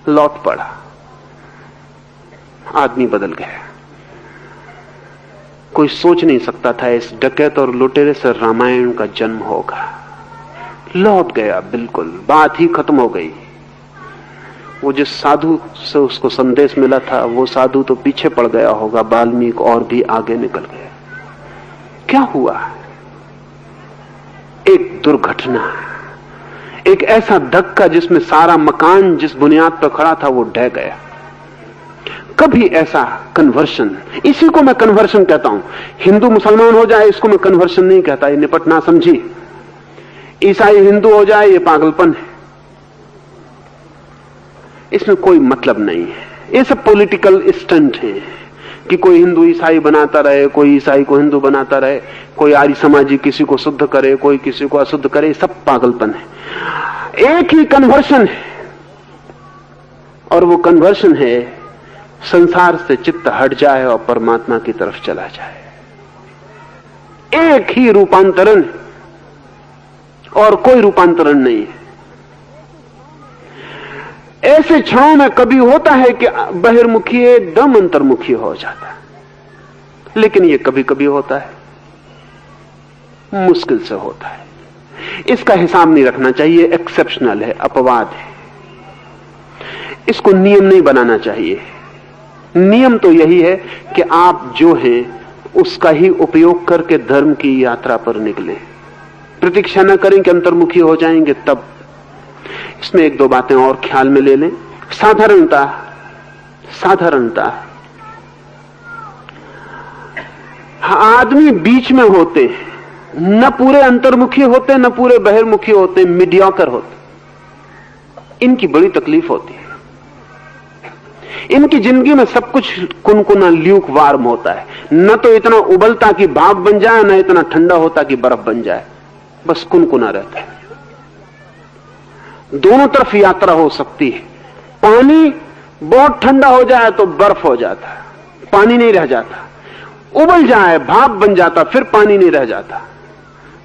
लौट पड़ा, आदमी बदल गया। कोई सोच नहीं सकता था इस डकैत और लुटेरे से रामायण का जन्म होगा। लौट गया, बिल्कुल बात ही खत्म हो गई। वो जिस साधु से उसको संदेश मिला था वो साधु तो पीछे पड़ गया होगा, वाल्मीकि और भी आगे निकल गया। क्या हुआ? एक दुर्घटना, एक ऐसा धक्का जिसमें सारा मकान जिस बुनियाद पर खड़ा था वो ढह गया। कभी ऐसा कन्वर्शन, इसी को मैं कन्वर्शन कहता हूं। हिंदू मुसलमान हो जाए इसको मैं कन्वर्शन नहीं कहता, ये निपट ना समझी। ईसाई हिंदू हो जाए ये पागलपन है, इसमें कोई मतलब नहीं है। ये सब पॉलिटिकल स्टंट है कि कोई हिंदू ईसाई बनाता रहे, कोई ईसाई को हिंदू बनाता रहे, कोई आर्य समाजी किसी को शुद्ध करे, कोई किसी को अशुद्ध करे, सब पागलपन है। एक ही कन्वर्शन है और वो कन्वर्शन है संसार से चित्त हट जाए और परमात्मा की तरफ चला जाए। एक ही रूपांतरण और कोई रूपांतरण नहीं है। ऐसे क्षणों में कभी होता है कि बहिर्मुखी एकदम अंतर्मुखी हो जाता है, लेकिन यह कभी कभी होता है, मुश्किल से होता है। इसका हिसाब नहीं रखना चाहिए, एक्सेप्शनल है, अपवाद है। इसको नियम नहीं बनाना चाहिए। नियम तो यही है कि आप जो हैं उसका ही उपयोग करके धर्म की यात्रा पर निकले। प्रतीक्षा न करें कि अंतर्मुखी हो जाएंगे तब। इसमें एक दो बातें और ख्याल में ले लें। साधारणता आदमी बीच में होते हैं, न पूरे अंतर्मुखी होते न पूरे बहिर्मुखी होते, मीडियोकर होते। इनकी बड़ी तकलीफ होती है। इनकी जिंदगी में सब कुछ कुनकुना ल्यूक वार्म होता है, न तो इतना उबलता कि भाप बन जाए, न इतना ठंडा होता कि बर्फ बन जाए, बस कुनकुना रहता है। दोनों तरफ यात्रा हो सकती है। पानी बहुत ठंडा हो जाए तो बर्फ हो जाता, पानी नहीं रह जाता। उबल जाए, भाप बन जाता, फिर पानी नहीं रह जाता।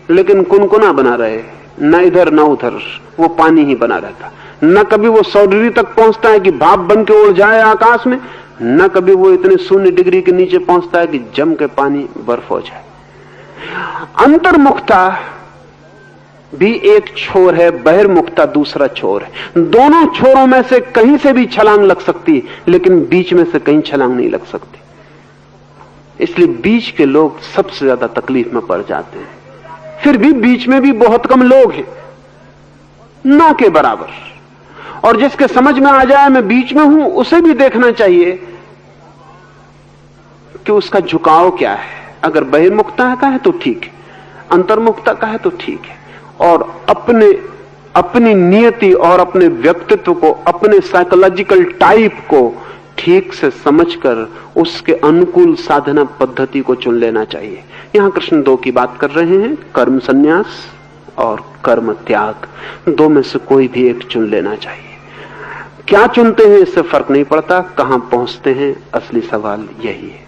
लेकिन कुनकुना बना रहे, न इधर न उधर, वो पानी ही बना रहता। न कभी वो 100 डिग्री तक पहुंचता है कि भाप बन के उड़ जाए आकाश में, न कभी वो इतने 0 डिग्री के नीचे पहुंचता है कि जम के पानी बर्फ हो जाए। अंतर्मुखता भी एक छोर है, बहिर्मुखता दूसरा छोर है। दोनों छोरों में से कहीं से भी छलांग लग सकती है, लेकिन बीच में से कहीं छलांग नहीं लग सकती। इसलिए बीच के लोग सबसे ज्यादा तकलीफ में पड़ जाते हैं। फिर भी बीच में भी बहुत कम लोग हैं, ना के बराबर। और जिसके समझ में आ जाए मैं बीच में हूं, उसे भी देखना चाहिए कि उसका झुकाव क्या है। अगर बहिर्मुखता का है तो ठीक है, अंतर्मुखता का है तो ठीक है। और अपनी नियति और अपने व्यक्तित्व को, अपने साइकोलॉजिकल टाइप को ठीक से समझकर उसके अनुकूल साधना पद्धति को चुन लेना चाहिए। यहां कृष्ण 2 की बात कर रहे हैं, कर्म संन्यास और कर्म त्याग। 2 में से कोई भी एक चुन लेना चाहिए। क्या चुनते हैं इससे फर्क नहीं पड़ता, कहां पहुंचते हैं असली सवाल यही है।